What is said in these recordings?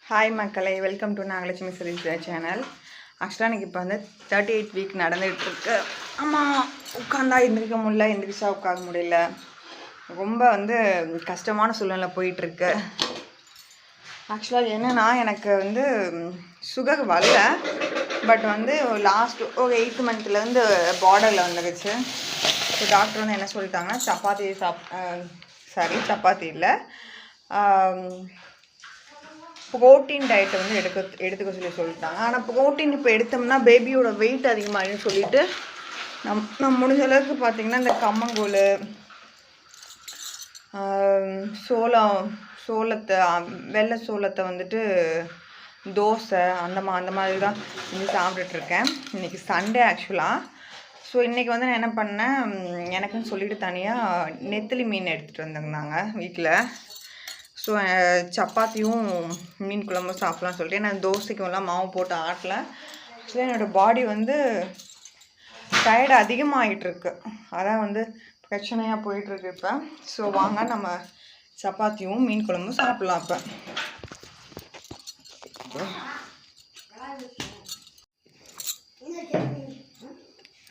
Hi மக்களே, welcome to Nagalakshmi series channel. ஆக்சுவலாக எனக்கு இப்போ வந்து 38 வீக் நடந்துகிட்ருக்கு. ஆமாம், உட்காந்தா எந்திரிக்க முடியல, எந்திரிச்சா உட்கார முடியல. ரொம்ப வந்து கஷ்டமான சூழ்நிலை போயிட்டுருக்கு. ஆக்சுவலாக என்னென்னா, எனக்கு வந்து சுகர் வரல, பட் வந்து லாஸ்ட் ஒரு 8th மந்த்லேருந்து பார்டரில் வந்துடுச்சு. ஸோ டாக்டர் வந்து என்ன சொல்லிட்டாங்கன்னா, சப்பாத்தி இல்லை, ப்ரோட்டீன் டயட்டை வந்து எடுத்துக்க சொல்லிட்டாங்க. ஆனால் ப்ரோட்டீன் இப்போ எடுத்தோம்னா பேபியோட வெயிட் அதிகமாகிடுன்னு சொல்லிட்டு நம்ம முடிஞ்ச அளவுக்கு பார்த்திங்கன்னா இந்த கம்மங்கூழ், சோளத்தை வெள்ளை சோளத்தை வந்துட்டு தோசை அந்த மாதிரி தான் வந்து சாப்பிட்டுட்ருக்கேன். இன்றைக்கி சண்டே ஆக்சுவலாக. ஸோ இன்றைக்கி வந்து நான் என்ன பண்ணேன், எனக்குன்னு சொல்லிட்டு தனியாக நெத்திலி மீன் எடுத்துகிட்டு வந்திருந்தாங்க வீட்டில். ஸோ சப்பாத்தியும் மீன் குழம்பும் சாப்பிட்லான்னு சொல்லிட்டு நான் தோசைக்கும்லாம் மாவு போட்டு ஆட்டலை. ஸோ என்னோடய பாடி வந்து டயர்டு அதிகமாகிட்டுருக்கு, அதான் வந்து பிரச்சனையாக போயிட்டுருக்கு இப்போ. ஸோ வாங்க நம்ம சப்பாத்தியும் மீன் குழம்பும் சாப்பிட்லாம். இப்போ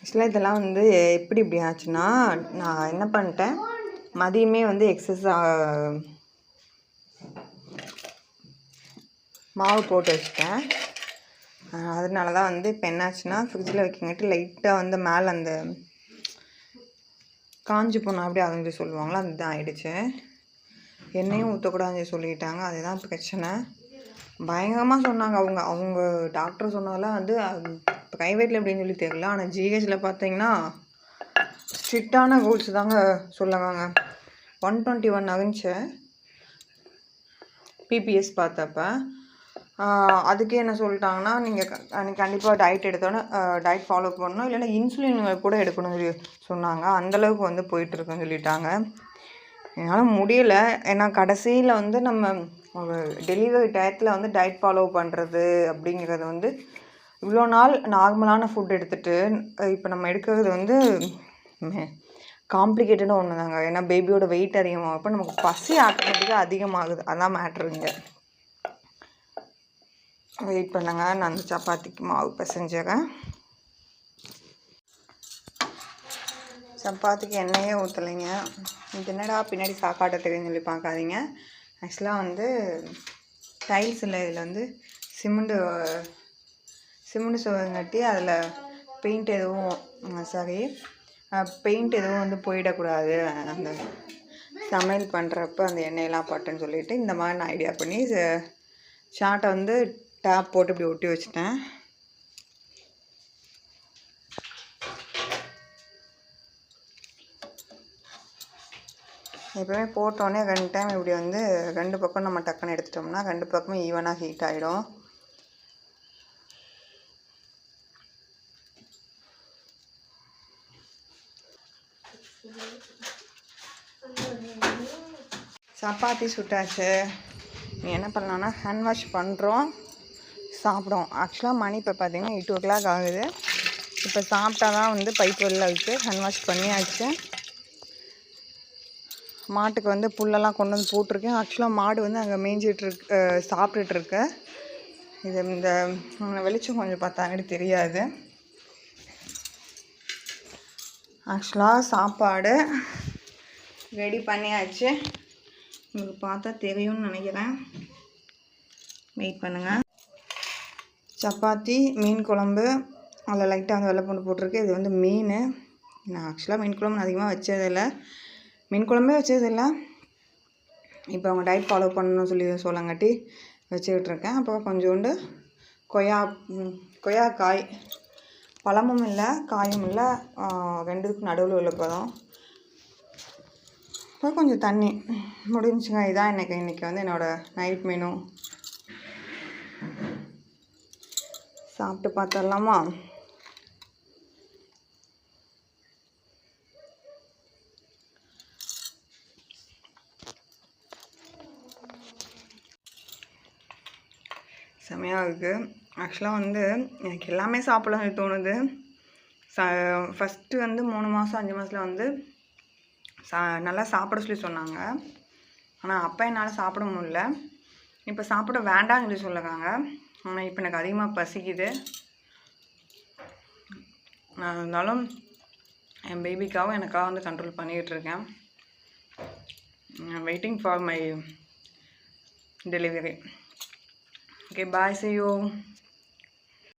ஆக்சுவலாக இதெல்லாம் வந்து இப்படி ஆச்சுன்னா, நான் என்ன பண்ணிட்டேன், மதியமே வந்து மாவு போட்டு வச்சுட்டேன். அதனால தான் வந்து இப்போ என்னாச்சுன்னா, ஃப்ரிட்ஜில் வைக்கிங்காட்டி லைட்டாக வந்து மேலே அந்த காஞ்சி போனால் அப்படி அரைஞ்சி சொல்லுவாங்களா, அதுதான் ஆகிடுச்சு. எண்ணெயும் ஊற்றக்கூடாதுன்னு சொல்லிட்டாங்க, அதுதான் பிரச்சனை. பயங்கரமாக சொன்னாங்க அவங்க டாக்டர் சொன்னதெல்லாம் வந்து ப்ரைவேட்டில் எப்படின்னு சொல்லி தெரியல. ஆனால் ஜிஹெச்சில் பார்த்தீங்கன்னா ஸ்ட்ரிக்டான ரூல்ஸ் தாங்க சொல்லுவாங்க. 121 இருந்துச்சு பிபிஎஸ் பார்த்தப்ப. அதுக்கே என்ன சொல்லிட்டாங்கன்னா, நீங்கள் கண்டிப்பாக டயட் எடுத்தோன்னே டயட் ஃபாலோ பண்ணணும், இல்லைன்னா இன்சுலின் கூட எடுக்கணும்னு சொல்லி சொன்னாங்க. அந்தளவுக்கு வந்து போயிட்டுருக்குன்னு சொல்லிட்டாங்க. என்னால் முடியலை. ஏன்னா கடைசியில் வந்து நம்ம ஒரு டெலிவரி டயத்தில் வந்து டயட் ஃபாலோ பண்ணுறது அப்படிங்கிறது வந்து இவ்வளோ நாள் நார்மலான ஃபுட் எடுத்துகிட்டு இப்போ நம்ம எடுக்கிறது வந்து காம்ப்ளிகேட்டடாக ஒன்று தாங்க. ஏன்னா பேபியோட வெயிட் அதிகமாகப்போ நமக்கு பசி ஆட்டோமேட்டிக்காக அதிகமாகுது. அதான் மேட்ருங்க. வெயிட் பண்ணுங்க, நான் அந்த சப்பாத்திக்கு மாவு பிசைஞ்சிடுறேன். சப்பாத்திக்கு எண்ணெயே ஊற்றலைங்க. இது என்னடா பின்னாடி சாப்பாட்டை தெரியுன்னு சொல்லி பார்க்காதீங்க. ஆக்சுவலாக வந்து டைல்ஸ் இல்லை, இதில் வந்து சிமெண்ட் சுவங்கட்டி அதில் பெயிண்ட் எதுவும் வந்து போயிடக்கூடாது அந்த சமையல் பண்ணுறப்ப அந்த எண்ணெயெல்லாம் பட்டுன்னு சொல்லிவிட்டு இந்த மாதிரி நான் ஐடியா பண்ணி சாட்டை வந்து டேப் போட்டு இப்படி ஒட்டி வச்சுட்டேன். எப்போவுமே போட்டோடனே 2 டைம் இப்படி வந்து 2 பக்கம் நம்ம டக்குன்னு எடுத்துட்டோம்னா 2 பக்கமும் ஈவனாக ஹீட் ஆகிடும். சப்பாத்தி சுட்டாச்சு. நீ என்ன பண்ணலான்னா ஹேண்ட் வாஷ் பண்ணுறோம், சாப்பிடும். ஆக்சுவலாக மணி இப்போ பார்த்தீங்கன்னா 8 o'clock ஆகுது. இப்போ சாப்பிட்டா தான் வந்து பைப் வெளில வச்சு ஹேண்ட் வாஷ் பண்ணியாச்சு. மாட்டுக்கு வந்து புல்லெல்லாம் கொண்டு வந்து போட்டிருக்கேன். ஆக்சுவலாக மாடு வந்து அங்கே மேய்ஞ்சிட்ருக்கு, சாப்பிட்டுட்ருக்கு. இது இந்த வெளிச்சம் கொஞ்சம் பார்த்தாங்கன்னு தெரியாது. ஆக்சுவலாக சாப்பாடு ரெடி பண்ணியாச்சு. உங்களுக்கு பார்த்தா தெரியும்னு நினைக்கிறேன், வெயிட் பண்ணுங்கள். சப்பாத்தி, மீன் குழம்பு, அதில் லைட்டாக வந்து வெள்ளைப்பூண்டு போட்டிருக்கு. இது வந்து மீன். நான் ஆக்சுவலாக மீன் குழம்பு அதிகமாக வச்சதில்லை, மீன் குழம்பே வச்சதில்லை. இப்போ அவங்க டயட் ஃபாலோ பண்ணணும்னு சொல்லங்காட்டி வச்சுக்கிட்டுருக்கேன். அப்புறம் கொஞ்சோண்டு கொய்யாக்காய், பழமும் இல்லை காயும் இல்லை, 2க்கும் நடுவில் உள்ள பழம், அப்புறம் கொஞ்சம் தண்ணி, முடிஞ்சுங்க. இதான் இன்றைக்கி வந்து என்னோடய நைட் மெனு. சாப்பிட்டு பார்த்துடலாமா? செமையாக இருக்குது. ஆக்சுவலாக வந்து எனக்கு எல்லாமே சாப்பிடணும்னு தோணுது. ஃபஸ்ட்டு வந்து 3 மாதம் 5 மாதத்தில் வந்து நல்லா சாப்பிட சொல்லி சொன்னாங்க. ஆனால் அப்போ என்னால் சாப்பிட முடியல. இப்போ சாப்பிட வேண்டாம்னு சொல்லி சொல்லுறாங்க. ஆனால் இப்போ எனக்கு அதிகமாக பசிக்குது. நான் இருந்தாலும் என் பேபிக்காகவும் எனக்காக வந்து கண்ட்ரோல் பண்ணிக்கிட்டு இருக்கேன். Waiting for my delivery. Okay, bye, see you.